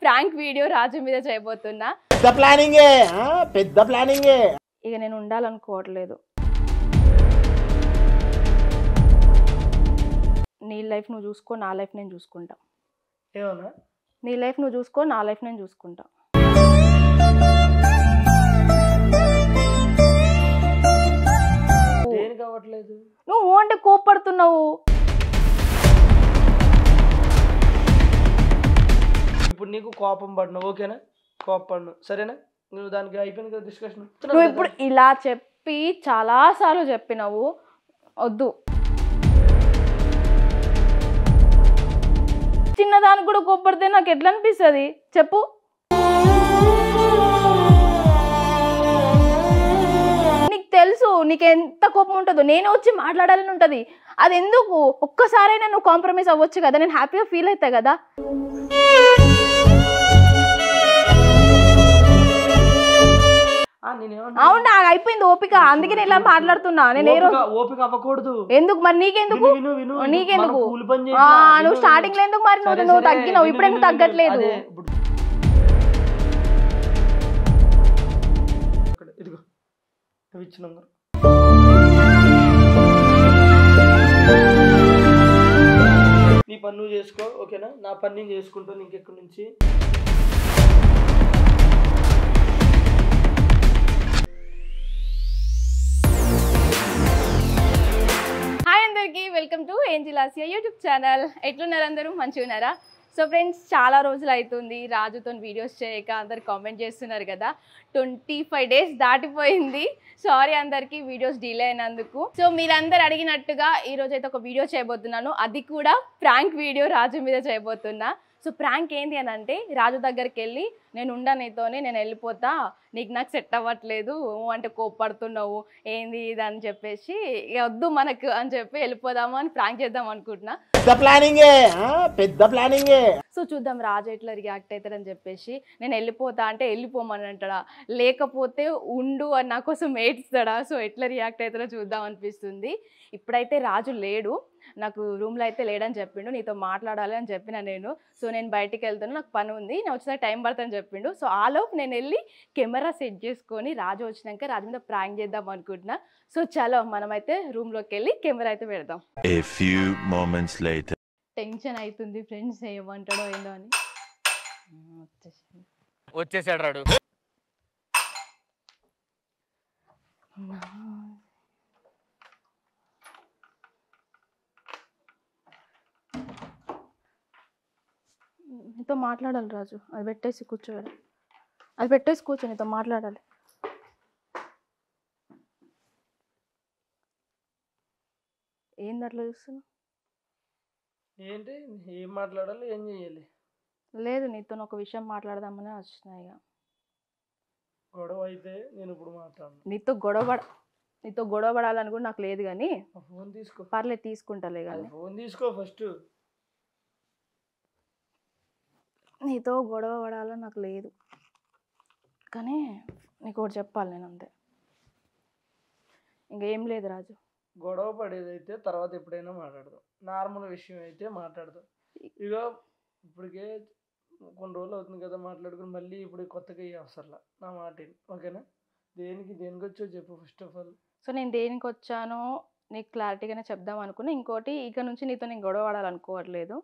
Prank video రాజు మీద చేయబోతున్నా. పెద్ద ప్లానింగే. ఇక నేను ఉండాలనుకోవట్లేదు. నీ లైఫ్ నువ్వు చూసుకో, నా లైఫ్ నేను చూసుకుంటా. ఏమన్నా? నీ లైఫ్ నువ్వు చూసుకో, నా లైఫ్ నేను చూసుకుంటా. దేనికి అవ్వట్లేదు? నువ్వు అంటే కోప్పడుతున్నావు. ఇప్పుడు నీకు కోపం పడిన ఓకేనా? కోపం సరేనా? నువ్వు దానికి అయిపోయింది కదా డిస్కషన్. నువ్వు ఇప్పుడు ఇలా చెప్పి చాలా సార్లు చెప్పినావు, వద్దు. చిన్నదానికి కూడా కోప్పడితే నాకు ఎట్లా అనిపిస్తుంది చెప్పు. నీకు తెలుసు నీకు ఎంత కోపం ఉంటుందో. నేను వచ్చి మాట్లాడాలని ఉంటుంది. అది ఎందుకు? ఒక్కసారైనా నువ్వు కాంప్రమైజ్ అవ్వచ్చు కదా, నేను హ్యాపీగా ఫీల్ అవుతా కదా. అవును, నాకు అయిపోయింది ఓపిక. అందుకే నేను ఇలా మాట్లాడుతున్నా. నేను ఏ రోజు ఓపిక అవ్వకూడదు. ఎందుకు మరి? నీకెందుకు? నీకెందుకు? నువ్వు స్టార్టింగ్ లో ఎందుకు మరి నువ్వు తగ్గినావు, ఇప్పుడు ఎందుకు తగ్గట్లేదు? నీ పని నువ్వు చేసుకో ఓకేనా? నా పని నేను చేసుకుంటాను ఇంకెక్కడి నుంచి. హాయ్ అందరికీ, welcome to angel Asia YouTube channel. ఎట్లున్నారు అందరూ? మంచిగా ఉన్నారా? సో ఫ్రెండ్స్, చాలా రోజులు అవుతుంది రాజుతో వీడియోస్ చేయక. అందరు కామెంట్ చేస్తున్నారు కదా. 25 డేస్ దాటిపోయింది. సారీ అందరికీ వీడియోస్ డిలే అయినందుకు. సో మీరందరు అడిగినట్టుగా ఈరోజు అయితే ఒక వీడియో చేయబోతున్నాను. అది కూడా ప్రాంక్ వీడియో రాజు మీద చేయబోతున్నా. సో ప్రాంక్ ఏంటి అని అంటే, రాజు దగ్గరికి వెళ్ళి నేను నీతోనే, నేను వెళ్ళిపోతా, నాకు సెట్ అవ్వట్లేదు అంటే కోప్పడుతున్నావు ఏంది ఇది అని చెప్పేసి, వద్దు మనకు అని చెప్పి వెళ్ళిపోదాము అని ప్రాంక్ చేద్దాం అనుకుంటున్నా. పెద్ద ప్లానింగే. సో చూద్దాం రాజు ఎట్లా రియాక్ట్ అవుతాడని చెప్పేసి. నేను వెళ్ళిపోతా అంటే వెళ్ళిపోమని అంటాడా, లేకపోతే ఉండు అని నా కోసం ఏడుస్తాడా? సో ఎట్లా రియాక్ట్ అవుతాడో చూద్దాం అనిపిస్తుంది. ఇప్పుడైతే రాజు లేడు, నాకు రూమ్లో అయితే లేడని చెప్పిండు. నీతో మాట్లాడాలి అని చెప్పిన నేను. సో నేను బయటికి వెళ్తాను, నాకు పని ఉంది, నేను వచ్చేసరికి టైం పడుతుందని చెప్పిండు. సో ఆలోపు నేను వెళ్ళి కెమెరా సెట్ చేసుకొని రాజు వచ్చినాక రాజు మీద ప్రాంక్ చేద్దాం అనుకుంటున్నా. సో చలో మనమైతే రూమ్లోకి వెళ్ళి కెమెరా అయితే పెడదాం. టెన్షన్ అవుతుంది ఫ్రెండ్స్, ఏమంటాడో ఏందో అని. వచ్చేసాడు రాడు. నీతో మాట్లాడాలి రాజు. అది పెట్టేసి కూర్చోవాలి, అది పెట్టేసి కూర్చో, నీతో మాట్లాడాలి. ఏంది అట్లా చూస్తున్నావు? ఏంటి? ఏం మాట్లాడాలి, ఏం చేయాలి? లేదు, నీతో ఒక విషయం మాట్లాడదామని వచ్చినా. ఇక గొడవ అయితే నేను ఇప్పుడు మాట్లాడను. నీతో గొడవ పడాలని కూడా నాకు లేదు, కానీ ఫోన్ తీసుకో. పర్లేదు తీసుకుంటాలే, కానీ ఫోన్ తీసుకో ఫస్ట్. నీతో గొడవ పడాలని నాకు లేదు, కానీ నీకు ఒకటి చెప్పాలి నేను, అంతే. ఇంకేం లేదు రాజు. గొడవ పడేదైతే తర్వాత ఎప్పుడైనా మాట్లాడదాం. నార్మల్ విషయం అయితే మాట్లాడదాం. ఇక ఇప్పటికే కొన్ని రోజులు అవుతుంది కదా మాట్లాడుకుని, మళ్ళీ ఇప్పుడు కొత్తగా ఈ అవసరంలా నా మాట ఓకేనా? దేనికి వచ్చో చెప్పు ఫస్ట్ ఆఫ్ ఆల్. సో నేను దేనికి వచ్చానో నీకు క్లారిటీగానే చెప్దాం అనుకున్నా. ఇంకోటి, ఇక నుంచి నీతో నేను గొడవ పడాలనుకోవట్లేదు.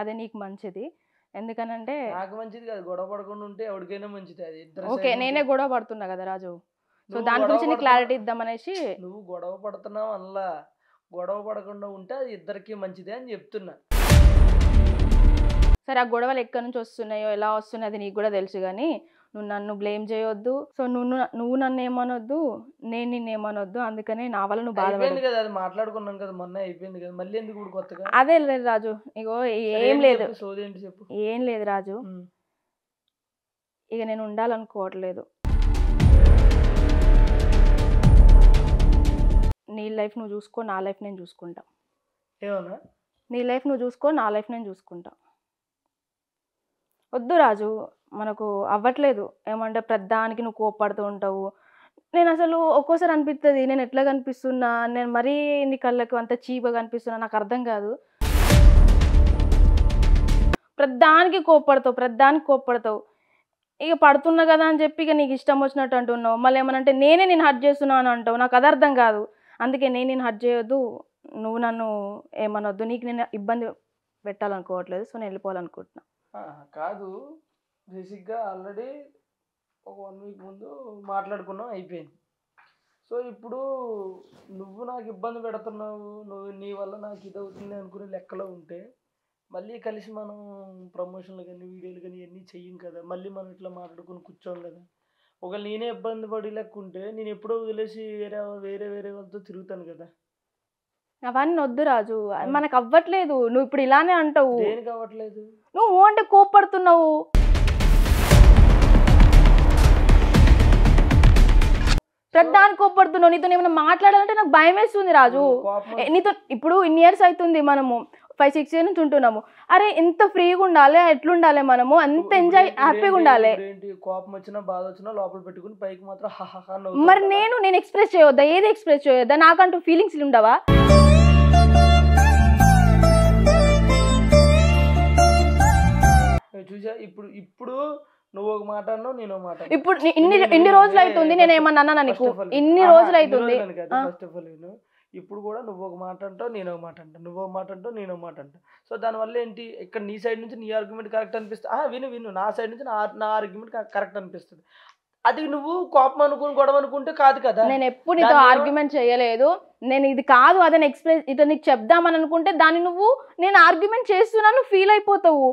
అదే నీకు మంచిది. ఎందుకనంటే నాకు మంచిది కాదు, గొడవ పడకుండా ఉంటే ఎవరికైనా మంచిది. అది ఓకే, నేనే గొడవ పడుతున్నా కదా రాజు. సో దాని గురించి నీకు క్లారిటీ ఇద్దామనేసి. నువ్వు గొడవ పడుతున్నావు అలా, గొడవ పడకుండా ఉంటే అది ఇద్దరికి మంచిదే అని చెప్తున్నా. సరే, ఆ గొడవలు ఎక్కడి నుంచి వస్తున్నాయో ఎలా వస్తున్నాయి అది నీకు కూడా తెలుసు, కానీ నువ్వు నన్ను బ్లేమ్ చేయొద్దు. సో నువ్వు నన్ను ఏమనొద్దు, నేను నిన్ను ఏమనొద్దు. అందుకనే నా వల్ల నువ్వు బాధపడదు కదా. అది మాట్లాడుకున్నాం కదా, మొన్న అయిపోయింది కదా, మళ్ళీ ఎందుకు ఇప్పుడు కొత్తగా? అదే లేదు రాజు, ఇగో ఏం లేదు, చెప్పు. ఏం లేదు రాజు. ఇక నేను ఉండాలనుకోవట్లేదు. నీ లైఫ్ నువ్వు చూసుకో, నా లైఫ్ నేను చూసుకుంటా. ఏమన్నా? నీ లైఫ్ నువ్వు చూసుకో, నా లైఫ్ నేను చూసుకుంటా. వద్దు రాజు, మనకు అవ్వట్లేదు. ఏమంటే ప్రతిదానికి నువ్వు కోప్పడుతూ ఉంటావు. నేను అసలు ఒక్కోసారి అనిపిస్తుంది నేను ఎట్లా కనిపిస్తున్నా, నేను మరీ నీ కళ్ళకు అంత చీప్గా కనిపిస్తున్నా, నాకు అర్థం కాదు. ప్రతిదానికి కోప్పడతావు ఇక పడుతున్నా కదా అని చెప్పి ఇక నీకు ఇష్టం వచ్చినట్టు అంటున్నావు. మళ్ళీ ఏమనంటే నేనే నేను హర్ట్ చేస్తున్నాను అంటావు. నాకు అది అర్థం కాదు. అందుకే నేను హర్ట్ చేయొద్దు, నువ్వు నన్ను ఏమనొద్దు, నీకు నేను ఇబ్బంది పెట్టాలనుకోవట్లేదు. సో నేను వెళ్ళిపోవాలనుకుంటున్నా. కాదు, బేసిక్గా ఆల్రెడీ ఒక 1 వీక్ ముందు మాట్లాడుకున్నాం, అయిపోయింది. సో ఇప్పుడు నువ్వు నాకు ఇబ్బంది పెడుతున్నావు, నీ వల్ల నాకు ఇది అవుతుంది అనుకునే లెక్కలో ఉంటే మళ్ళీ కలిసి మనం ప్రమోషన్లు కానీ వీడియోలు కానీ ఇవన్నీ చెయ్యం కదా. మళ్ళీ మనం ఇట్లా మాట్లాడుకుని కూర్చోం కదా. ఒకవేళ నేనే ఇబ్బంది పడి లెక్క ఉంటే నేను ఎప్పుడో వదిలేసి వేరే వాళ్ళతో తిరుగుతాను కదా. అవన్నీ వద్దు రాజు, మనకు అవ్వట్లేదు. నువ్వు ఇప్పుడు ఇలానే అంటావు. దేనికి అవ్వట్లేదు? నువ్వు అంటే కోప్పడుతున్నావు. ప్రధాని కోప్పడుతున్నావు. నీతో ఏమైనా మాట్లాడాలంటే నాకు భయం వేస్తుంది రాజు. నీతో ఇప్పుడు ఇన్ని ఇయర్స్ అవుతుంది, మనము 5-6 years నుంచి ఉంటున్నాము. అరే ఎంత ఫ్రీగా ఉండాలి, ఎట్లుండాలి, మనము అంత ఎంజాయ్ హ్యాపీగా ఉండాలి. కోపం వచ్చినా బాధ వచ్చినా లోపల పెట్టుకుని పైకి మాత్రం మరి నేను ఎక్స్ప్రెస్ చేయొద్దా? ఏది ఎక్స్ప్రెస్ చేయొద్దా? నాకంటూ ఫీలింగ్స్ ఉండవా? చూసా, ఇప్పుడు నువ్వు ఒక మాట అన్నావు, నేను ఒక మాట. ఇప్పుడు ఇన్ని రోజులు అవుతుంది, నేను ఏమన్నా అన్నా నీకు? ఇన్ని రోజులు అవుతుంది. ఫస్ట్ ఆఫ్ ఆల్ ఇప్పుడు కూడా నువ్వు ఒక మాట అంటావు, నేను ఒక మాట అంటాను, నువ్వు ఒక మాట అంటావు, నేను ఒక మాట అంటాను. సో దానివల్ల ఏంటి, ఇక్కడ నీ సైడ్ నుంచి నీ ఆర్గ్యుమెంట్ కరెక్ట్ అనిపిస్తుంది. విను నా సైడ్ నుంచి నా ఆర్గ్యుమెంట్ కరెక్ట్ అనిపిస్తుంది. అది నువ్వు కోపం అనుకుని గొడవ అనుకుంటే కాదు కదా. నేను ఎప్పుడు నీతో ఆర్గ్యుమెంట్ చేయలేదు. నేను ఇది కాదు అదని ఎక్స్ప్రెస్ ఇట్లా నీకు చెప్దామని అనుకుంటే దాన్ని నేను ఆర్గ్యుమెంట్ చేస్తున్నాను ఫీల్ అయిపోతావు.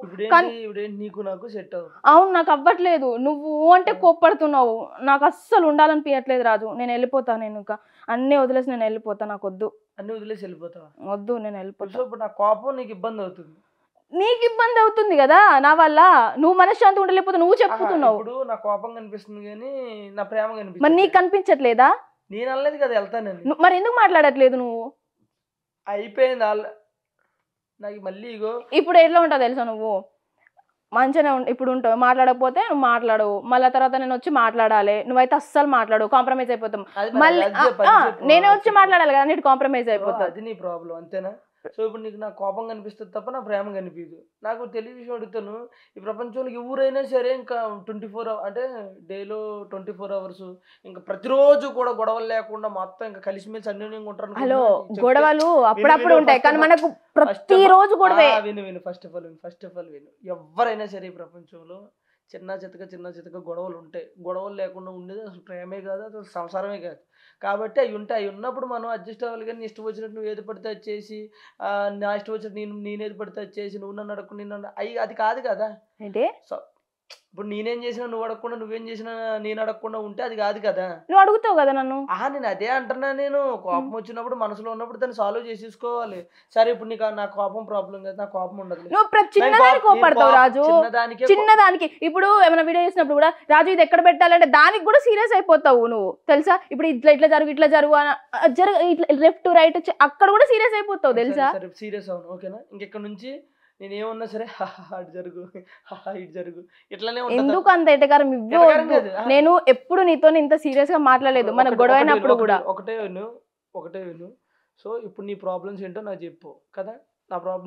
నీకు నాకు సెట్ అవ్వదు. అవును, నాకు అవ్వట్లేదు. నువ్వు అంటే కోప్పడుతున్నావు. నాకు అస్సలు ఉండాలనిపించట్లేదు రాజు. నేను వెళ్ళిపోతా. నేను ఇంకా అన్నీ వదిలేసి నేను వెళ్ళిపోతా. నాకు వద్దు. అన్ని వదిలేసి వెళ్ళిపోతావా? వద్దు, నేను వెళ్ళిపోతా. ఇప్పుడు నా కోపం నీకు ఇబ్బంది అవుతుంది. నీకు ఇబ్బంది అవుతుంది కదా నా వల్ల. నువ్వు మనశ్శాంతి ఉండలేకపోతే నువ్వు చెప్పుతున్నావు. ఇప్పుడు నా కోపం కనిపిస్తుంది కానీ నా ప్రేమ కనిపిస్తుంది. మరి నీకు కనిపించట్లేదా? నేను అనలేదు కదా వెళ్తానని. మరి ఎందుకు మాట్లాడట్లేదు నువ్వు? అయిపోయింది నాకు మళ్ళీ ఇగో. ఇప్పుడు ఎట్లా ఉంటావు తెలుసా, నువ్వు మంచిగానే ఇప్పుడు ఉంటావు. మాట్లాడకపోతే నువ్వు మాట్లాడవు, మళ్ళీ తర్వాత నేను వచ్చి మాట్లాడాలి. నువ్వైతే అస్సలు మాట్లాడవు, కాంప్రమైజ్ అయిపోతాం. మళ్ళీ నేనే వచ్చి మాట్లాడాలి కదా, నీకు కాంప్రమైజ్ అయిపోతుంది. అది నీ ప్రాబ్లం, అంతేనా? సో ఇప్పుడు నీకు నా కోపం కనిపిస్తుంది తప్ప నా ప్రేమ కనిపించదు. నాకు తెలియ విషయం అడుగుతాను, ఈ ప్రపంచంలో ఎవరైనా సరే ఇంకా 24 అంటే డేలో 24 hours ఇంకా ప్రతిరోజు కూడా గొడవలు లేకుండా మొత్తం ఇంకా కలిసిమెలిసి అన్యోన్యంగా ఉంటారు. హలో, గొడవలు అప్పుడప్పుడు ఉంటాయి కానీ మనకు ప్రతిరోజు గొడవే. విను ఫస్ట్ ఆఫ్ ఆల్ విను. ఎవరైనా సరే ఈ ప్రపంచంలో చిన్న చితక గొడవలు ఉంటాయి. గొడవలు లేకుండా ఉండేది అసలు ప్రేమే కాదు, అసలు సంసారమే కాదు. కాబట్టి అవి ఉంటాయి. అవి ఉన్నప్పుడు మనం అడ్జస్ట్ అవ్వాలి. కానీ ఇష్టం వచ్చినట్టు నువ్వు ఏది పడితే అది చేసి, నా ఇష్టం వచ్చినట్టు నేనేది పడితే అది చేసి, నువ్వు నన్ను అడగకుండా అది కాదు కదా. అంటే ఇప్పుడు నేనేం చేసినా నువ్వు అడగకుండా, నువ్వేం చేసినా నేను అడగకుండా ఉంటే అది కాదు కదా. నువ్వు అడుగుతావు కదా నన్ను. నేను అదే అంటున్నా. నేను కోపం వచ్చినప్పుడు మనసులో ఉన్నప్పుడు దాన్ని సాల్వ్ చేసేసుకోవాలి. సరే ఇప్పుడు నీకు నా కోపం ప్రాబ్లం కదా, నా కోపం ఉండదు. నువ్వు చిన్నదానికి కోపడతావు రాజు. చిన్నదానికి ఇప్పుడు ఏమైనా వీడియో చేసినప్పుడు కూడా రాజు ఇది ఎక్కడ పెట్టాలంటే దానికి కూడా సీరియస్ అయిపోతావు నువ్వు, తెలుసా? ఇప్పుడు ఇట్లా జరుగు ఇట్లా లెఫ్ట్ రైట్ అక్కడ కూడా సీరియస్ అయిపోతావు, తెలుసా? సీరియస్ అవును, ఓకేనా? ఇంకెక్కడ నుంచి నేను ఏమన్నా సరే అటు జరుగు ఇటు జరుగు ఇట్లానే. ఎందుకు అంత ఎటకారం? నేను ఎప్పుడు నీతో ఇంత సీరియస్ గా మాట్లాడలేదు. మన గొడవ అయినప్పుడు కూడా. ఒకటే విను. సో ఇప్పుడు నీ ప్రాబ్లమ్స్ ఏంటో నాకు చెప్పు కదా.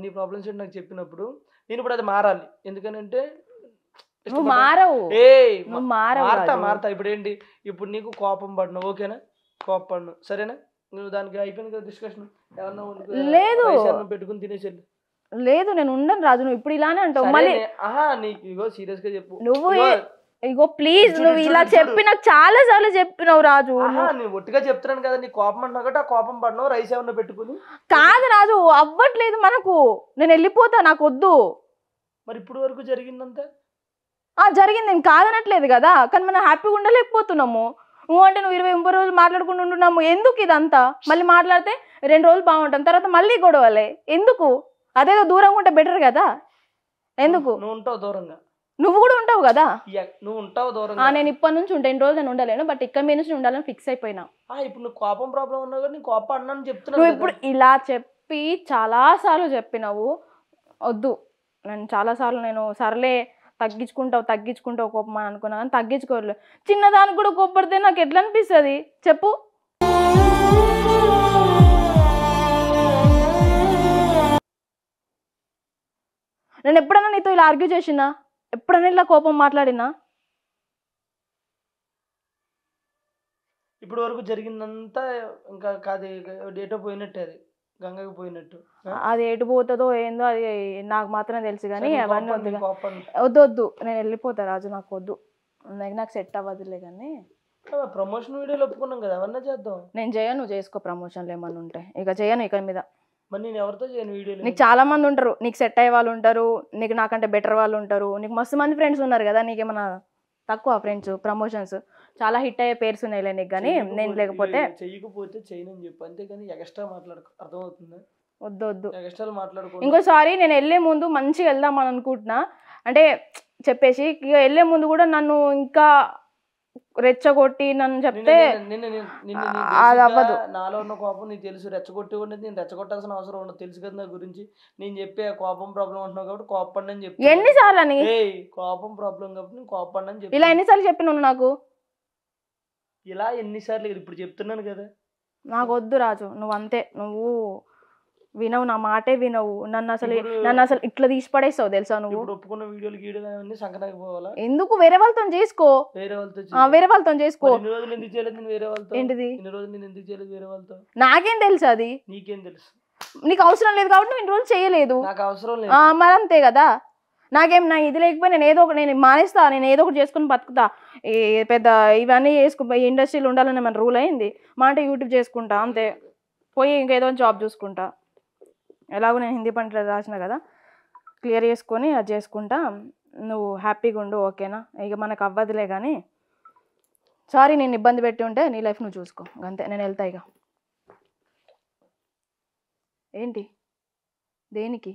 నీ ప్రాబ్లమ్స్ ఏంటో నాకు చెప్పినప్పుడు నేను ఇప్పుడు అది మారాలి. ఎందుకనంటే నువ్వు మారవు. మారతా. ఇప్పుడు ఏంటి, ఇప్పుడు నీకు కోపం పడినావు, ఓకేనా? కోపడినావు, సరేనా? నువ్వు దానికి అయిపోయింది కదా డిస్కషన్. ఏమన్నా లేదు పెట్టుకుని తినేసేళ్ళు. లేదు, నేను ఉండను రాజు. నువ్వు ఇప్పుడు ఇలానే అంటావు. మళ్ళీ నీకు సీరియస్ గా చెప్పు. నువ్వు ఇగో ప్లీజ్, నువ్వు ఇలా చెప్పి నాకు చాలా సార్లు చెప్పినావు రాజు. నేను ఒట్టిగా చెప్తున్నాను కదా, నీ కోపం అన్నా కాబట్టి ఆ కోపం పడినావు. రైస్ ఏమన్నా పెట్టుకుని కాదు రాజు, అవ్వట్లేదు మనకు. నేను వెళ్ళిపోతా, నాకు వద్దు. మరి ఇప్పుడు వరకు జరిగిందంతా జరిగింది, నేను కాదనట్లేదు కదా. కానీ మనం హ్యాపీగా ఉండలేకపోతున్నాము. నువ్వు అంటే నువ్వు 20-30 రోజులు మాట్లాడుకుంటూ ఉంటున్నాము. ఎందుకు ఇదంతా? మళ్ళీ మాట్లాడితే 2 రోజులు బాగుంటాం, తర్వాత మళ్ళీ గొడవలే. ఎందుకు? అదేదో దూరంగా ఉంటే బెటర్ కదా. ఎందుకు? నువ్వు ఉంటావు దూరంగా. నువ్వు కూడా ఉంటావు కదా. నువ్వు ఉంటావు దూరంగా. నేను ఇప్పటి నుంచి ఉంటా. 2 రోజులు నేను ఉండలేను, బట్ ఇక్కడ మీద నుంచి ఉండాలని ఫిక్స్ అయిపోయినా. ఇప్పుడు నువ్వు కోపం ప్రాబ్లం ఉన్నావు కదా, నీ కోపం అన్నాను చెప్తున్నావు. నువ్వు ఇప్పుడు ఇలా చెప్పి చాలాసార్లు చెప్పినావు. వద్దు, నేను చాలాసార్లు నేను సర్లే తగ్గించుకుంటావు కోపం అని అనుకున్నా, కానీ తగ్గించుకోలేదు. చిన్నదానికి కూడా కోపడితే నాకు ఎట్లా అనిపిస్తుంది చెప్పు? నేను ఎప్పుడైనా నీతో ఇలా ఆర్గ్యూ చేసినా, ఎప్పుడైనా ఇలా కోపం మాట్లాడినా? ఇప్పుడు వరకు జరిగిందంతా ఇంకా కాదు, డేటో పోయినట్టే, అది గంగకి పోయినట్టు. అది ఎటు పోతుందో ఏందో అది నాకు మాత్రమే తెలుసు, కానీ సరే, అవన్నీ కోపం వద్దు. కోపం వద్దు, నేను వెళ్ళిపోతా రాజు, నాకు వద్దు, నాకు సెట్ అవ్వదులే. కానీ ప్రమోషన్ వీడియోలు ఒప్పుకున్నాం కదా, అవన్నీ చేద్దాం. నేను చేయను, నువ్వు చేసుకో ప్రమోషన్లు ఏమన్నా ఉంటే. ఇక చేయను ఇక మీద. మరి నేను ఎవరితో చేయను వీడియోలు? నీకు చాలా మంది ఉంటారు, నీకు సెట్ అయ్యే వాళ్ళు ఉంటారు, నీకు నాకంటే బెటర్ వాళ్ళు ఉంటారు, నీకు మస్తు మంది ఫ్రెండ్స్ ఉన్నారు కదా, నీకేమన్నా తక్కువ ఫ్రెండ్స్? ప్రమోషన్స్ చాలా హిట్ అయ్యే పేర్స్ ఉన్నాయిలే నీకు, కానీ నేను లేకపోతే చెయ్యకపోతే చేయనని చెప్పు, అంతేగాని ఎక్స్ట్రా మాట్లాడుకో, అర్థమవుతుందా? వద్దు. ఎక్స్ట్రా మాట్లాడుకో. ఇంకోసారి నేను వెళ్ళే ముందు మంచిగా వెళ్దామని అనుకుంటున్నా, అంటే చెప్పేసి ఇక వెళ్ళే ముందు కూడా నన్ను ఇంకా రెచ్చగొట్టి నన్ను చెప్తే అది అవ్వదు. నాలో ఉన్న కోపం నీకు తెలుసు, రెచ్చగొట్టి ఉండేది, నేను రెచ్చగొట్టాల్సిన అవసరం ఉండదు, తెలుసు కదా నా గురించి. నేను చెప్పే కోపం ప్రాబ్లం అంటున్నావు కాబట్టి కోపపడి అని చెప్పి, ఎన్నిసార్లు అని కోపం ప్రాబ్లం కాబట్టి నేను కోపపడి అని చెప్పి, ఇలా ఎన్నిసార్లు చెప్పినావు నాకు? ఇలా ఎన్నిసార్లు ఇప్పుడు చెప్తున్నాను కదా. నాకు వద్దు రాజు, నువ్వు అంతే, నువ్వు వినవు, నా మాటే వినవు, నన్ను అసలు ఇట్లా తీసి పడేస్తావు తెలుసా నువ్వు. ఒప్పుకున్న వీడియోలు గీడియోలు అవన్నీ సంకనాకి పోవాలా? ఎందుకు? వేరే వాళ్ళతో చేసుకో, వేరే వాళ్ళతో చేసుకో. ఇన్ని రోజులు ఎందుకు చేయలేదు నేను వేరే వాళ్ళతో? ఏంటిది? ఇన్ని రోజులు నేను ఎందుకు చేయలేదు వేరే వాళ్ళతో? నాకేం తెలుసు అది? నీకేం తెలుసు? నీకు అవసరం లేదు కాబట్టి నువ్వు ఇన్ని రోజులు చేయలేదు. నాకు అవసరం లేదు మరి అంతే కదా. నాకేం, నా ఇది లేకపోయి నేను మానేస్తా, నేను ఏదో ఒకటి చేసుకుని బతుకుతా. పెద్ద ఇవన్నీ ఇండస్ట్రీలో ఉండాలని మన రూల్ అయింది. మా అంటే యూట్యూబ్ చేసుకుంటా అంతే, పోయి ఇంకేదో జాబ్ చూసుకుంటా. ఎలాగో నేను హిందీ పంటలు రాసిన కదా, క్లియర్ చేసుకొని అది చేసుకుంటా. నువ్వు హ్యాపీగా ఉండు, ఓకేనా? ఇక మనకు అవ్వదులే. కానీ సారీ, నేను ఇబ్బంది పెట్టి ఉంటే నీ లైఫ్ నువ్వు చూసుకో, అంతే. నేను వెళ్తా ఇక. ఏంటి? దేనికి?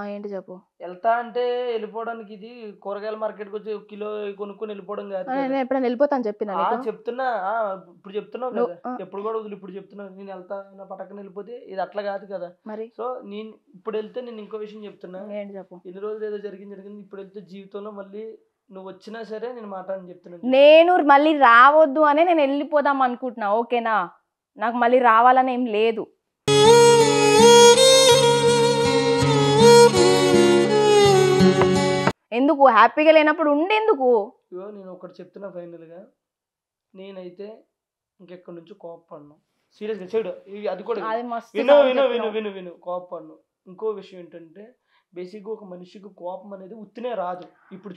ఏంటి చెప్పు. వెళ్తా అంటే వెళ్ళిపోవడానికి, ఇది కూరగాయల మార్కెట్కి వచ్చి కిలో కొనుక్కొని వెళ్ళిపోవడం కాదు. నేను ఎప్పుడైనా వెళ్ళిపోతాను చెప్పినా? చెప్తున్నా, ఇప్పుడు చెప్తున్నావు కదా, ఎప్పుడు కూడా వదిలి ఇప్పుడు చెప్తున్నావు. నేను వెళ్తా, నా పటక్కన వెళ్ళిపోతే ఇది అట్లా కాదు కదా. మరి సో నేను ఇప్పుడు వెళ్తే, నేను ఇంకో విషయం చెప్తున్నా. ఏంటి చెప్పు. ఎన్ని రోజులు ఏదో జరిగింది, ఇప్పుడు వెళ్తే జీవితంలో మళ్ళీ నువ్వు వచ్చినా సరే నేను మాట్లాడని చెప్తున్నాను. నేను మళ్ళీ రావద్దు అనే నేను వెళ్ళిపోదాం అనుకుంటున్నా, ఓకేనా? నాకు మళ్ళీ రావాలని ఏం లేదు. ఎందుకు? హ్యాపీగా లేనప్పుడు ఉండేందుకు? ఇగో నేను ఒకటి చెప్తున్నా ఫైనల్గా, నేనైతే ఇంకెక్కడి నుంచి కోపపడను, సీరియస్గా చెడు. అది కూడా విను కోపపడను. ఇంకో విషయం ఏంటంటే, బేసిక్గా ఒక మనిషికి కోపం అనేది ఉత్తినే రాదు. ఇప్పుడు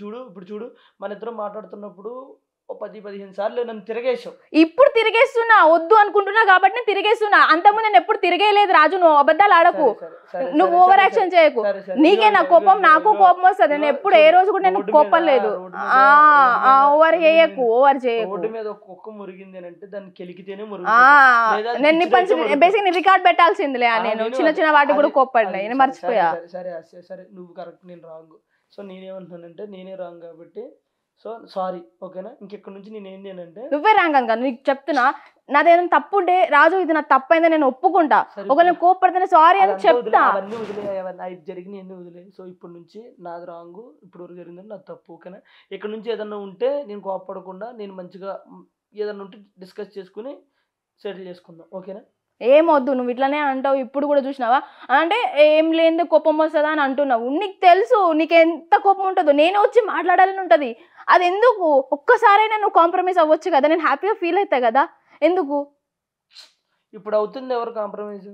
చూడు మన ఇద్దరం మాట్లాడుతున్నప్పుడు 10-15 సార్లు నన్ను తిరగేసావు. ఇప్పుడు తిరిగేస్తున్నా, వద్దు అనుకుంటున్నా కాబట్టి నేను తిరిగేస్తున్నా. అంతకుముందు నేను ఎప్పుడు తిరిగేలేదు రాజు. నువ్వు అబద్ధాలు ఆడకు, నువ్వు ఓవర్ యాక్షన్ చేయకు. నీకే నా కోపం, నాకు కోపం వస్తుంది. నేను ఎప్పుడు ఏ రోజు కూడా నేను కోపం లేదు. ఓవర్ చేయకు. రోడ్డు మీద కుక్క మురిగింది అంటే దాన్ని కెలికితేనే మురుగుతుంది. నేను బేసిక్ రికార్డ్ పెట్టాల్సిందిలే. నేను చిన్న వాటికి కూడా కోప్పడినా, నేను మర్చిపోయా. సరే నువ్వు కరెక్ట్, నేను రాంగ్. సో నేనేమంటున్నానంటే, నేనే రాంగ్ కాబట్టి సో సారీ, ఓకేనా? ఇంకెక్కడి నుంచి నేను ఏంటి అంటే, నువ్వే రాంగ్ అని నీకు చెప్తున్నా. నాదేదైనా తప్పు ఉంటే రాజు, ఇది నా తప్పు అయిందని నేను ఒప్పుకుంటా. ఒకవేళ కోప్పడితేనే సారీ అని చెప్తా. అవన్నీ వదిలే, జరిగినాయి అన్నీ వదిలే. సో ఇప్పుడు నుంచి నాది రాంగ్, ఇప్పుడు వరకు జరిగిందని నాది తప్పు, ఓకేనా? ఇక్కడ నుంచి ఏదన్నా ఉంటే నేను కోప్పడకుండా, నేను మంచిగా ఏదన్నా ఉంటే డిస్కస్ చేసుకుని సెటిల్ చేసుకుందాం, ఓకేనా? ఏమొద్దు, నువ్వు ఇట్లానే అంటావు. ఇప్పుడు కూడా చూసినావా అంటే ఏం లేని కోపం వస్తుందా అని అంటున్నావు. నీకు తెలుసు నీకు ఎంత కోపం ఉంటుందో. నేను వచ్చి మాట్లాడాలని ఉంటుంది. అది ఎందుకు? ఒక్కసారైనా నువ్వు కాంప్రమైజ్ అవ్వచ్చు కదా, నేను హ్యాపీగా ఫీల్ అవుతా కదా. ఎందుకు ఇప్పుడు అవుతుంది? ఎవరు కాంప్రమైజ్?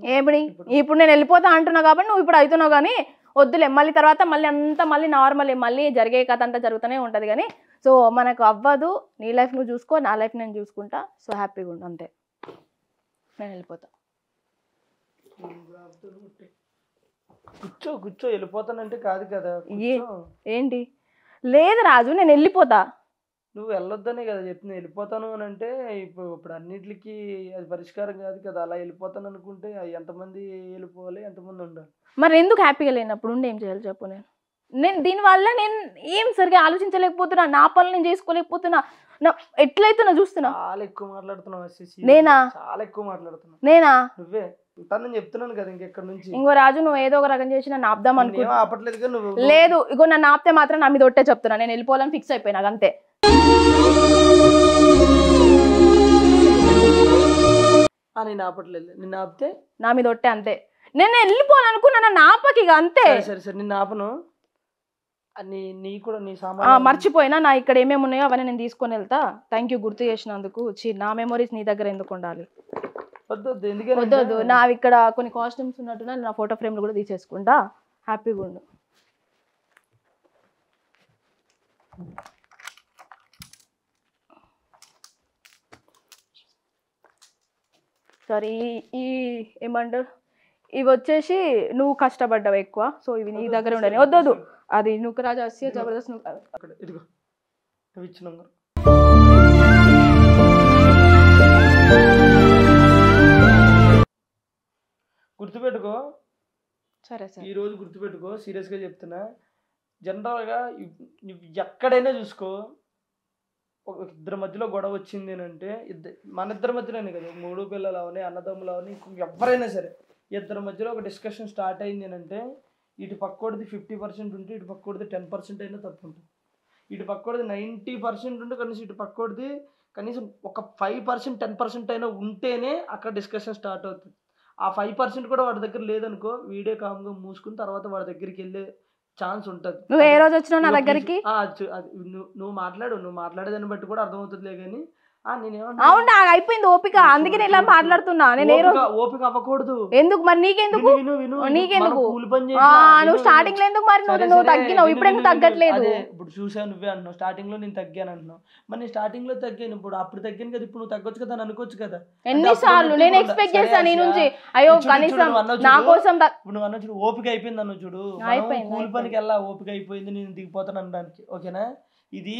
ఇప్పుడు నేను వెళ్ళిపోతా అంటున్నా కాబట్టి నువ్వు ఇప్పుడు అవుతున్నావు. కానీ వద్దులే, మళ్ళీ తర్వాత మళ్ళీ నార్మల్, మళ్ళీ జరిగే కథ అంతా జరుగుతూనే ఉంటుంది. కానీ సో మనకు అవ్వదు. నీ లైఫ్ నువ్వు చూసుకో, నా లైఫ్ నేను చూసుకుంటా. సో హ్యాపీగా ఉండు, అంతే. నేను వెళ్ళిపోతా. కూర్చో వెళ్ళిపోతానంటే కాదు కదా. ఏంటి? లేదు రాజు, నేను వెళ్ళిపోతా. నువ్వు వెళ్ళొద్దనే కదా చెప్తున్నా. వెళ్ళిపోతాను అని అంటే ఇప్పుడు అన్నిటికి అది పరిష్కారం కాదు కదా. అలా వెళ్ళిపోతాను అనుకుంటే ఎంతమంది వెళ్ళిపోవాలి, ఎంతమంది ఉండాలి? మరి ఎందుకు హ్యాపీగా లేనప్పుడు ఉండి ఏం చేయాలి చెప్పు. నేను దీనివల్ల నేను ఏం సరిగా ఆలోచించలేకపోతున్నా, నా పనులు నేను చేసుకోలేకపోతున్నా. ఎట్లయితే నా చూస్తున్నా. చాలా ఎక్కువ మాట్లాడుతున్నావు. నేనా? చాలా ఎక్కువ మాట్లాడుతున్నా. నేనా? నువ్వే ఉంటానని చెప్తున్నాను కదా. ఇంకెక్కడి నుంచి ఇంకో రాజు, నువ్వు ఏదో ఒక రకం చేసి నన్ను ఆపుదాం అనుకున్నా. ఆపట్లేదు నువ్వు. లేదు, ఇగో నన్ను ఆపితే మాత్రం నా మీద ఒట్టే చెప్తున్నా. నేను వెళ్ళిపోవాలని ఫిక్స్ అయిపోయినా, అంతే. నేను ఆపట్లేదు. నిన్ను ఆపితే నా మీద ఒట్టే, అంతే. నేను వెళ్ళిపోవాలనుకున్నా నాపకి ఇక అంతే. సరే సరే నిన్ను ఆపను. నీ కూడా నీ సామాన్ మర్చిపోయినా నా ఇక్కడ ఏమేమి ఉన్నాయో అవన్నీ నేను తీసుకొని వెళ్తా. థ్యాంక్ యూ గుర్తు చేసినందుకు. నా మెమరీస్ నీ దగ్గర ఎందుకు ఉండాలి? వద్దు ఎందుకంటే వద్దు నావి ఇక్కడ కొన్ని కాస్ట్యూమ్స్ ఉన్నట్టున్నా నా ఫోటో ఫ్రేమ్లు కూడా తీసేసుకుంటా. హ్యాపీగా ఉండు. సారీ ఈ ఏమంటారు ఇవి వచ్చేసి నువ్వు కష్టపడ్డావు ఎక్కువ, సో ఇవి నీ దగ్గర ఉండని. వద్దు అది నువ్వు రాజా జబర్దస్త్ నువ్వు అక్కడ ఇదిగో అవి ఇచ్చినాం. గుర్తుపెట్టుకో. సరే సరే ఈ రోజు గుర్తుపెట్టుకో, సీరియస్గా చెప్తున్నా. జనరల్గా నువ్వు ఎక్కడైనా చూసుకో, ఇద్దరి మధ్యలో గొడవ వచ్చింది అంటే మన ఇద్దరి మధ్యలోనే కదా, 3 పిల్లలు అవని అన్నదమ్ములు అవని ఎవరైనా సరే ఇద్దరి మధ్యలో ఒక డిస్కషన్ స్టార్ట్ అయింది అంటే ఇటు పక్కోడిది 50% ఉంటే ఇటు పక్కోడిది 10% అయినా తప్పు ఉంటుంది. ఇటు పక్కోడిది 90% ఉంటే కనీసం ఇటు పక్కోడిది కనీసం ఒక 5% 10% అయినా ఉంటేనే అక్కడ డిస్కషన్ స్టార్ట్ అవుతుంది. ఆ 5% కూడా వాడి దగ్గర లేదనుకో, వీడియో కామ్గా మూసుకుని తర్వాత వాడి దగ్గరికి వెళ్ళే ఛాన్స్ ఉంటుంది. నువ్వు ఏ రోజు వచ్చినావు నా దగ్గరికి? నువ్వు మాట్లాడేదాన్ని బట్టి కూడా అర్థమవుతుందిలే కానీ అవును నాకు అయిపోయింది ఓపిక, అందుకే నేను ఇలా మాట్లాడుతున్నా. నేను ఏ రోజు ఓపిక అవ్వకూడదు. ఎందుకు మరి? నీకెందుకు నీకెందుకు నువ్వు స్టార్టింగ్ లో ఎందుకు మరి నువ్వు తగ్గినావు, ఇప్పుడు ఎందుకు తగ్గట్లేదు? ఇప్పుడు చూసావు నువ్వే అంటున్నావు స్టార్టింగ్ లో నేను తగ్గాను అంటున్నావు. మరి నేను స్టార్టింగ్ లో తగ్గాను, ఇప్పుడు అప్పుడు తగ్గాను కదా, ఇప్పుడు నువ్వు తగ్గొచ్చు కదా అని అనుకోవచ్చు కదా. ఎన్నిసార్లు నేను ఎక్స్పెక్ట్ చేస్తాను నీ నుంచి, అయ్యో కనీసం నా కోసం ఇప్పుడు నువ్వు అన్న చూడు ఓపిక అయిపోయింది అన్న చూడు, కూలి పనికి వెళ్ళా ఓపిక అయిపోయింది నేను దిగిపోతాను అనడానికి. ఓకేనా, ఇది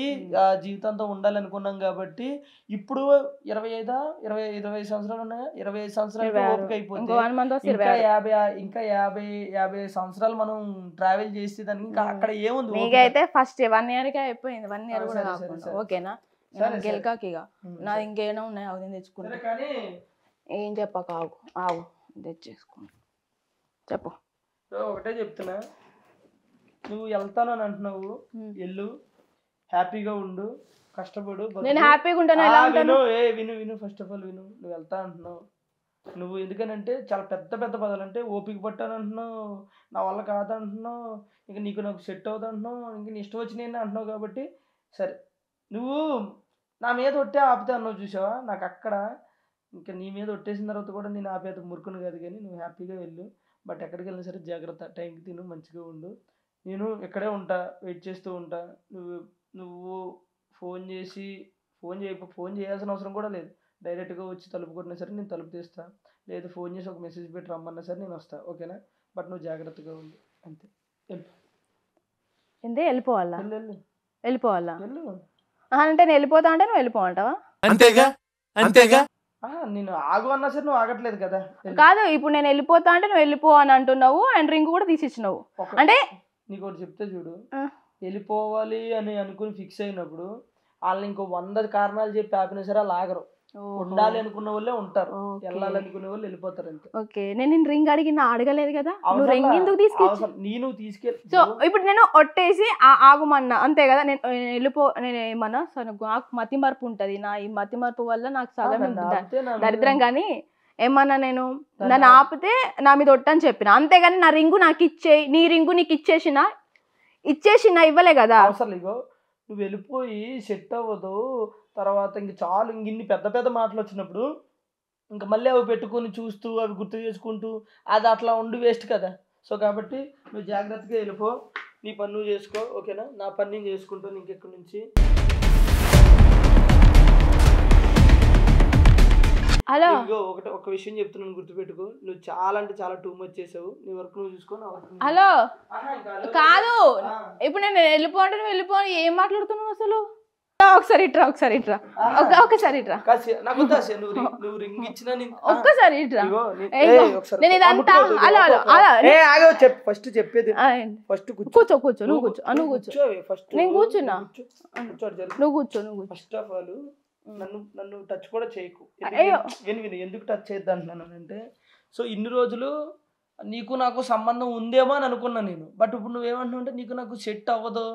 జీవితంతో ఉండాలనుకున్నాం కాబట్టి ఇప్పుడు 25 సంవత్సరాలు ఉన్నాయా, 25 సంవత్సరాలు ఓపిక అయిపోతుంది. ఇంకా 50 సంవత్సరాలు మనం ట్రావెల్ చేస్తే దానికి ఇంకా అక్కడ ఏముంది? మీకైతే ఫస్ట్ 1 year కే అయిపోయింది, 1 year కూడా కాకుండా. ఓకేనా, గెలకాకి ఇక నా ఇంకేమైనా ఉన్నాయి అవి నేను తెచ్చుకుంటా. కానీ ఏం చెప్పక ఆగు తెచ్చేసుకుంటా. చెప్పు. ఒకటే చెప్తున్నా, నువ్వు వెళ్తాను అని అంటున్నావు, వెళ్ళు, హ్యాపీగా ఉండు, కష్టపడు. నేను హ్యాపీగా ఉంటాను. విను ఫస్ట్ ఆఫ్ ఆల్ విను. నువ్వు వెళ్తా అంటున్నావు, నువ్వు ఎందుకనంటే చాలా పెద్ద పెద్ద పదాలు అంటే ఓపిక పట్టాను అంటున్నావు, నా వల్ల కాదంటున్నావు, ఇంకా నీకు నాకు సెట్ అవుతా అంటున్నావు, ఇంక నీ ఇష్టం వచ్చినాయి అంటున్నావు. కాబట్టి సరే, నువ్వు నా మీద ఒట్టే ఆపితే అన్నావు చూసావా, నాకు అక్కడ ఇంకా నీ మీద ఒట్టేసిన తర్వాత కూడా నేను ఆపేత మురుకును కాదు, కానీ నువ్వు హ్యాపీగా వెళ్ళు. బట్ ఎక్కడికి వెళ్ళినా సరే జాగ్రత్త, టైంకి తిను, మంచిగా ఉండు. నేను ఇక్కడే ఉంటా, వెయిట్ చేస్తూ ఉంటా. నువ్వు ఫోన్ చేయాల్సిన అవసరం కూడా లేదు. డైరెక్ట్గా వచ్చి తలుపు కొట్టినా సరే నేను తలుపు తీస్తా, లేదు ఫోన్ చేసి ఒక మెసేజ్ పెట్టి రమ్మన్నా సరే నేను వస్తా. ఓకేనా, బట్ నువ్వు జాగ్రత్తగా ఉండు అంతే. వెళ్ళిపోవాలా? వెళ్ళిపోవాలా వెళ్ళు అంటే నేను వెళ్ళిపోతా అంటే నువ్వు వెళ్ళిపోమంటావా? అంతేగా నేను ఆగు అన్నా సరే నువ్వు ఆగట్లేదు కదా. కాదు, ఇప్పుడు నేను వెళ్ళిపోతా అంటే నువ్వు వెళ్ళిపో అని అంటున్నావు, అండ్ రింగ్ కూడా తీసిచ్చినావు. అంటే నీకు ఒకటి చెప్తే చూడు, వెళ్ళిపోవాలి అని అనుకుని ఫిక్స్ అయినప్పుడు వాళ్ళని ఇంకో 100 కారణాలు చెప్పి ఆపినా సరే వాళ్ళు ఆగరు. ఉండాలి అనుకున్న వాళ్ళే ఉంటారు, వెళ్ళాలనుకునే వాళ్ళు వెళ్ళిపోతారు అంతే. ఓకే, నేను రింగ్ అడగలేదు కదా, నువ్వు రింగ్ ఎందుకు తీసుకెళ్ళి? సో ఇప్పుడు నేను ఒట్టేసి ఆగుమన్నా అంతే కదా. నేను ఏమన్నా సరే నాకు మతి మార్పు ఉంటుంది, నా ఈ మతి మార్పు వల్ల నాకు సగం దరిద్రం. కానీ ఏమన్నా నేను నన్ను ఆపితే నా మీద ఒట్టని చెప్పిన, అంతేగాని నా రింగు నాకు ఇచ్చేయి, నీ రింగు నీకు ఇచ్చేసిన ఇవ్వలే కదా. అవసరం ఇగో నువ్వు వెళ్ళిపోయి సెట్ అవ్వదు, తర్వాత ఇంక చాలు, ఇంక ఇన్ని పెద్ద పెద్ద మాటలు వచ్చినప్పుడు ఇంకా మళ్ళీ అవి పెట్టుకొని చూస్తూ అవి గుర్తు చేసుకుంటూ అది అట్లా ఉండి వేస్ట్ కదా. సో కాబట్టి నువ్వు జాగ్రత్తగా వెళ్ళిపో, నీ పని నువ్వు చేసుకో. ఓకేనా, నా పని నేను చేసుకుంటాను ఇంకెక్కడి నుంచి. హలో, ఒక విషయం చెప్తున్నాను గుర్తుపెట్టుకో, నువ్వు చాలా అంటే చాలా టూ మచ్ చేసావు. నీ వర్క్ నువ్వు చూసుకో, నా వర్క్. హలో కాదు, ఇప్పుడు నేను వెళ్ళిపోండి నువ్వు వెళ్ళిపోయి ఏం మాట్లాడుతున్నావు అసలు? ఒకసారి ఇట్రా ఒకసారి ఇట్రా నువ్వు రింగ్ ఇచ్చినా ఒక్కసారి ఇట్రా. నేను ఇదంతా ఫస్ట్ చెప్పేది ఫస్ట్ కూర్చో నువ్వు కూర్చో ఫస్ట్ నేను కూర్చున్నా, నువ్వు కూర్చో. ఫస్ట్ ఆఫ్ ఆల్ నన్ను టచ్ కూడా చేయకు. విను ఎందుకు టచ్ చేయొద్దు అంటున్నాను అంటే, సో ఇన్ని రోజులు నీకు నాకు సంబంధం ఉందేమో అని అనుకున్నా నేను. బట్ ఇప్పుడు నువ్వేమంటున్నావు అంటే నీకు నాకు సెట్ అవ్వదు,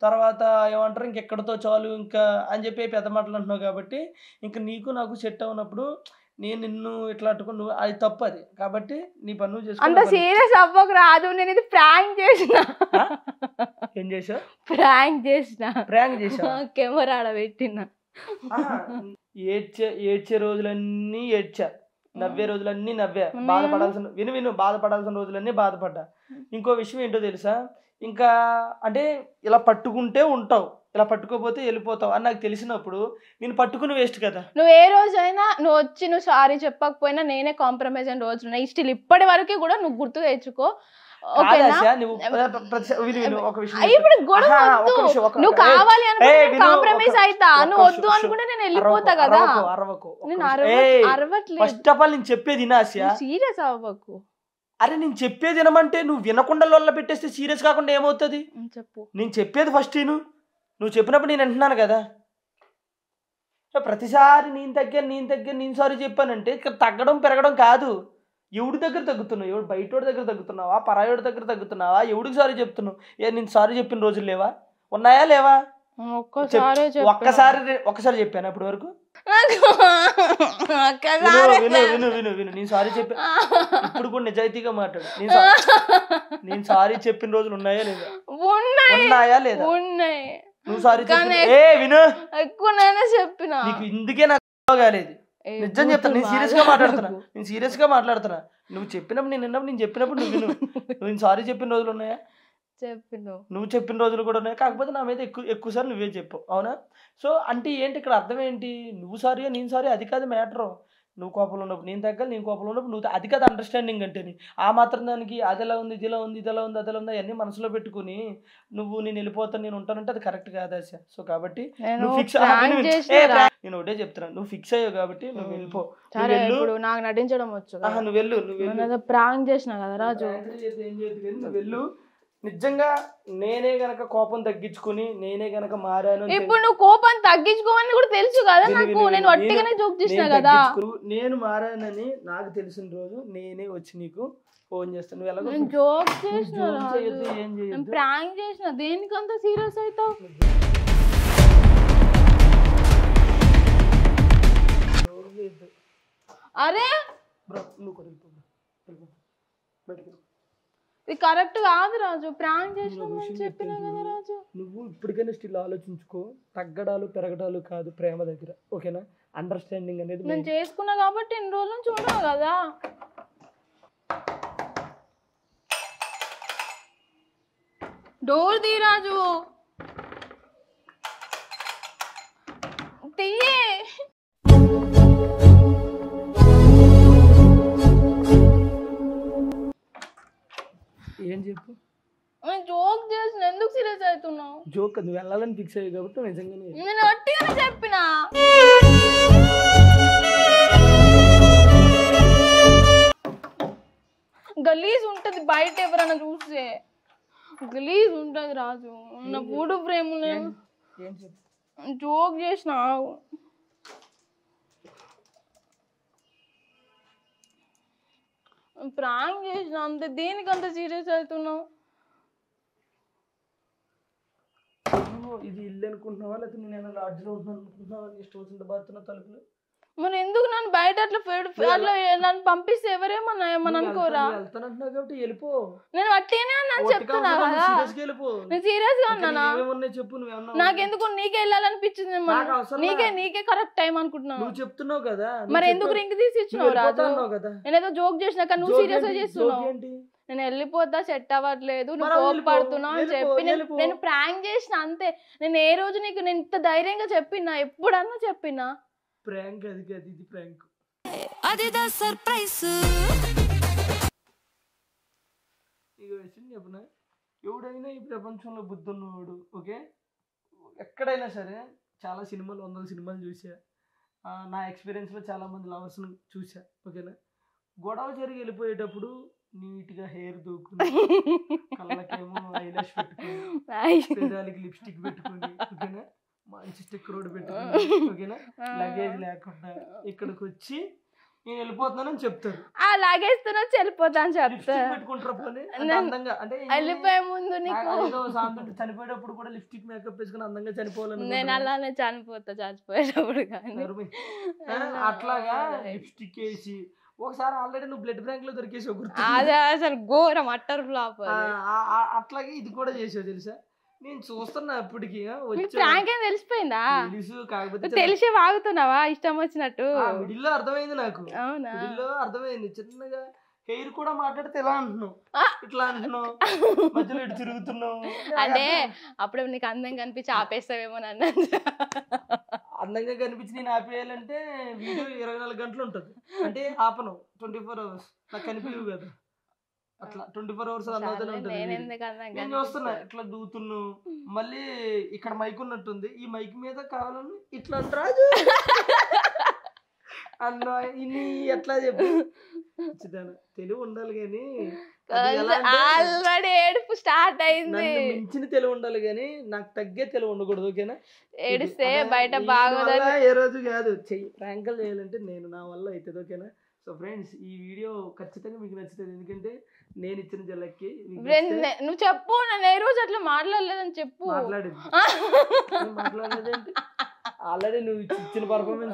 తర్వాత ఏమంటారు ఇంకెక్కడితో చాలు ఇంకా అని చెప్పి పెద్ద మాటలు అంటున్నావు. కాబట్టి ఇంకా నీకు నాకు సెట్ అవ్వనప్పుడు నేను నిన్ను ఇట్లా అట్టుకుని నువ్వు అది తప్పు అది కాబట్టి నీ పని నువ్వు అంత చేసుకో సీరియస్ అవ్వకు రాజు, నేను ఇది ప్రాంక్ చేసిన. ఏం చేసావు ప్రాంక్ చేసిన, ప్రాంక్ చేసావు కెమెరా ఆడ పెట్టిన. ఏడ్చే రోజులన్నీ ఏడ్చా, నవ్వే రోజులన్నీ నవ్వా, బాధపడాల్సిన రోజులన్నీ బాధపడ్డా. ఇంకో విషయం ఏంటో తెలుసా, ఇంకా అంటే ఇలా పట్టుకుంటే ఉంటావు, ఇలా పట్టుకోపోతే వెళ్ళిపోతావు అని నాకు తెలిసినప్పుడు నేను పట్టుకుని వేస్ట్ కదా. నువ్వు ఏ రోజైనా నువ్వు వచ్చి నువ్వు సారీ చెప్పకపోయినా నేనే కాంప్రమైజ్ అయిన రోజులు ఉన్నాయి. స్టిల్ ఇప్పటి వరకు కూడా నువ్వు గుర్తు తెచ్చుకో. నువ్వు కావాలి అనుకుంటే కాంప్రమైజ్ అవుతా, నువ్వు వద్దు అనుకుంటే నేను వెళ్ళిపోతా కదా. నేను అరవట్లేదు. ఫస్ట్ ఆఫ్ ఆల్ నేను చెప్పేది సీరియస్ అవ్వకు. అరే నేను చెప్పేది వినమంటే నువ్వు వినకుండా లొల్ల పెట్టేస్తే సీరియస్ కాకుండా ఏమవుతుంది చెప్పు. నేను చెప్పేది ఫస్ట్ నువ్వు చెప్పినప్పుడు నేను అంటున్నాను కదా. ప్రతిసారి నేను సారీ చెప్పానంటే ఇక్కడ తగ్గడం పెరగడం కాదు. ఎవడి దగ్గర తగ్గుతున్నావు, ఎవడు బయటోడి దగ్గర తగ్గుతున్నావా, పరాయోడి దగ్గర తగ్గుతున్నావా, ఎవడికి సారీ చెప్తున్నావు? నేను సారీ చెప్పిన రోజులు లేవా, ఉన్నాయా లేవా? ఒక్కసారి చెప్పాను అప్పటి వరకు. విను నేను సారీ చెప్పా, ఇప్పుడు కూడా నిజాయితీగా మాట్లాడు. నేను సారీ చెప్పిన రోజులు ఉన్నాయా లేదా? ఉన్నాయా లేదా? నువ్వు సారీ విను, చెప్పిన నీకు ఇందుకే నాకు కాలేదు. నిజం చెప్తాను, నేను సీరియస్ గా మాట్లాడుతున్నా. నువ్వు చెప్పినప్పుడు నేను చెప్పినప్పుడు నువ్వు విను. నువ్వు సారీ చెప్పిన రోజులు ఉన్నాయా? నువ్వు చెప్పిన రోజులు కూడా ఉన్నాయి, కాకపోతే నా మీద ఎక్కువసార్లు నువ్వే చెప్పు, అవునా? సో అంటే ఏంటి ఇక్కడ అర్థం ఏంటి, నువ్వు సారీ నేను సారీ అది కాదు మ్యాటర్. నువ్వు కోపంలో ఉన్నప్పుడు నేను తగ్గాలి, నేను కోపంలో ఉన్నప్పుడు నువ్వు, అది కాదు అండర్స్టాండింగ్ అంటే. ఆ మాత్రం దానికి అది ఎలా ఉంది, ఇది ఎలా ఉంది, ఇది ఎలా ఉంది, అదెలా ఉంది అవన్నీ మనసులో పెట్టుకుని నువ్వు నేను వెళ్ళిపోతాను నేను ఉంటానంటే అది కరెక్ట్ కాదు ఆశ. సో కాబట్టి నువ్వు ఫిక్స్, నేను ఒకటే చెప్తున్నాను, నువ్వు ఫిక్స్ అయ్యావు కాబట్టి నువ్వు వెళ్ళిపో. నాకు నటించడం వచ్చు, నువ్వు వెళ్ళు. ప్రాంక్ చేసిన కదా రాజు, ఏం చేయదు కానీ నువ్వు వెళ్ళు. నిజంగా నేనే గనక కోపం తగ్గించుకుని నేనే గనక మారాను. ఇప్పుడు నువ్వు కోపం తగ్గించుకోవని కూడా తెలుసు కదా నాకు, నేను వట్టిగానే జోక్ చేసిన కదా. నేను మారానని నాకు తెలిసిన రోజు నేనే వచ్చి నీకు ఫోన్ చేస్తాను. నువ్వు ఎలా జోక్ చేసిన, ప్రాంక్ చేసిన, దేనికంత సీరియస్ అవుతావు? అరే ఇది కరెక్ట్ కాదు రాజు, ప్రాంక్ చేసినామని చెప్పినా కదా రాజు. నువ్వు ఇప్పటికైనా స్టిల్ ఆలోచించుకో, తగ్గడాలు పెరగడాలు కాదు ప్రేమ దగ్గర, ఓకేనా? అండర్స్టాండింగ్ అనేది నేను చేసుకున్నా కాబట్టి ఎన్ని రోజుల నుంచి ఉన్నావు కదా. డోర్ తీ రాజు, తీయే. ఏం చెప్పు, జోక్ చేసిన, ఎందుకు సీరియస్ అవుతున్నావు? జోక్ నువ్వు వెళ్ళాలని ఫిక్స్ అయ్యావు కాబట్టి నిజంగానే నేను అట్టిగానే చెప్పినా. గలీజ్ ఉంటది బయట ఎవరైనా చూస్తే, గలీజ్ ఉంటది రాజు. నా ఫోటో ఫ్రేమ్ జోక్ చేసిన, ప్రాంక్ చేసిన అంతే, దేనికంత సీరియస్ అవుతున్నావు? ఇది ఇల్లు అనుకుంటున్నావా లేకపోతే నేను లాడ్జ్లో ఉంటున్నాను అనుకుంటున్నావా? ఇష్టం వచ్చిన బాత్రూమ్ తలుపులు. మరి ఎందుకు నన్ను బయట అట్లా అట్లా నన్ను పంపిస్తే ఎవరేమన్నా ఏమన్నా అనుకోరా? వెళ్తానంటున్నావు కాబట్టి వెళ్ళిపో. నేను అట్టేనే అన్నాను చెప్తున్నా కదా, నేను సీరియస్ గా ఉన్నానా? నాకెందుకు నీకే వెళ్ళాలనిపించింది, నీకే కరెక్ట్ టైం అనుకుంటున్నాను. నువ్వు చెప్తున్నావు కదా, మరి ఎందుకు రింగ్ తీసి ఇచ్చినావు రాజు? నేనేదో జోక్ చేసినాక నువ్వు సీరియస్ గా చేస్తున్నావు. నేను వెళ్ళిపోతా, సెట్ అవ్వట్లేదు, నువ్వు కోపడుతున్నావు అని చెప్పి నేను ప్రాంక్ చేసిన అంతే. నేను ఏ రోజు నీకు నేను ఇంత ధైర్యంగా చెప్పినా, ఎప్పుడన్నా చెప్పినా? ప్రాంక్ అది కాదు, ఇది ప్రాంక్. అదిదా సర్ప్రైజ్. ఇక విషయం చెప్పిన, ఎవడైనా ఈ ప్రపంచంలో బుద్ధి ఉన్నవాడు, ఓకే, ఎక్కడైనా సరే చాలా సినిమాలు 100 సినిమాలు చూసా, నా ఎక్స్పీరియన్స్లో చాలామంది లవర్స్ని చూసా, ఓకేనా? గొడవ జరిగి వెళ్ళిపోయేటప్పుడు నీట్గా హెయిర్ దూకుని, కళ్ళకేమో ఐలాష్ పెట్టుకుని, పెదాలకి లిప్స్టిక్ పెట్టుకుని, ఓకేనా, మంచి స్టిక్ రోడ్ పెట్టుకుని, ఓకేనా, లగేజ్ లేకుండా ఇక్కడికి వచ్చి నేను వెళ్ళిపోతున్నానని చెప్తారు. ఆ లాగేస్తున్నా వెళ్ళిపోతా అని చెప్తా. లిప్స్టిక్ పెట్టుకుంటారా పోనీ? అంటే అందంగా అంటే వెళ్ళిపోయే ముందు నీకు ఏదో సాంతం చనిపోయేటప్పుడు కూడా లిప్స్టిక్ మేకప్ వేసుకుని అందంగా చనిపోవాలని నేను అలానే చనిపోయేటప్పుడు కానీ అట్లాగా లిప్స్టిక్ వేసి ఒకసారి ఆల్రెడీ నువ్వు బ్లడ్ బ్యాంక్ లో దొరికేసి అదే అసలు ఘోరం అట్టర్ ఫ్లాప్. అట్లాగే ఇది కూడా చేసావు తెలుసా? నేను చూస్తున్నా అప్పటికి ప్రాంక్ ఏం తెలిసిపోయిందా? తెలుసు, కాకపోతే తెలిసి వాగుతున్నావా ఇష్టం వచ్చినట్టు? మిడిల్ లో అర్థమైంది నాకు. అవునా? మిడిల్ లో అర్థమైంది. చిన్నగా హెయిర్ కూడా మాట్లాడితే ఎలా అంటున్నావు, ఇట్లా అంటున్నావు, మధ్యలో ఇటు తిరుగుతున్నావు అంటే అప్పుడు నీకు అందంగా కనిపించి ఆపేస్తావేమో నన్ను. అందంగా కనిపించి నేను ఆపేయాలంటే వీడియో 24 గంటలు ఉంటుంది. అంటే ఆపను 24 hours. నాకు కనిపించవు కదా అట్లా 24 hours అందవుతూనే ఉంటుంది. నేను చూస్తున్నా ఇట్లా దూతున్నావు. మళ్ళీ ఇక్కడ మైక్ ఉన్నట్టుంది, ఈ మైక్ మీద కావాలని ఇట్లా అంటారు అన్న ఇన్ని ఎట్లా చెప్పు. తెలివి ఉండాలి కానీ ఆల్రెడీ ఏడుపు స్టార్ట్ అయింది. మించిన తెలివి ఉండాలి కానీ నాకు తగ్గే తెలివి ఉండకూడదు. ఓకేనా? ఏడిస్తే బయట బాగోదా? ఏ రోజు కాదు ప్రాంకులు చేయాలంటే నేను నా వల్ల అవుతుంది. ఓకేనా? సో ఫ్రెండ్స్, ఈ వీడియో ఖచ్చితంగా మీకు నచ్చుతుంది. ఎందుకంటే నేను ఇచ్చిన జల్లకి నువ్వు చెప్పు, నేను ఏ రోజు అట్లా మాట్లాడలేదని చెప్పు. మాట్లాడలేదంటే ఆల్రెడీ నువ్వు ఇచ్చిన పర్ఫార్మెన్స్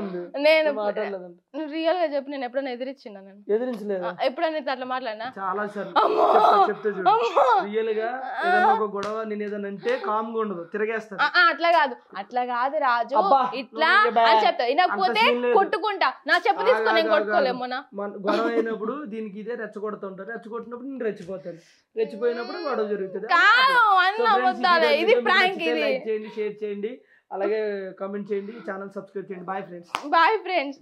ఉంది. నేను మాట్లాడలేదంటే నువ్వు రియల్ గా చెప్పు, నేను ఎప్పుడైనా ఎదిరించినా? నేను ఎదిరించలేదు. ఎప్పుడైనా అట్లా మాట్లాడినా? చాలా సార్లు చెప్తే చూడు. రియల్ గా ఏదైనా ఒక గొడవ నేను ఏదైనా అంటే కామ్ గా ఉండదు, తిరగేస్తాను. అట్లా కాదు రాజు, ఇట్లా అని చెప్తా. వినకపోతే కొట్టుకుంటా. నా చెప్పు తీసుకొని నేను కొట్టుకోలేమోనా? గొడవ అయినప్పుడు దీనికి ఇదే రెచ్చగొడుతుంటారు. రెచ్చగొట్టినప్పుడు నేను రెచ్చిపోతాను. రెచ్చిపోయినప్పుడు గొడవ జరుగుతుంది. ఇది ప్రాంక్. ఇది లైక్ చేయండి, షేర్ చేయండి, అలాగే కామెంట్ చేయండి, ఛానల్ సబ్స్క్రైబ్ చేయండి. Bye friends. Bye friends.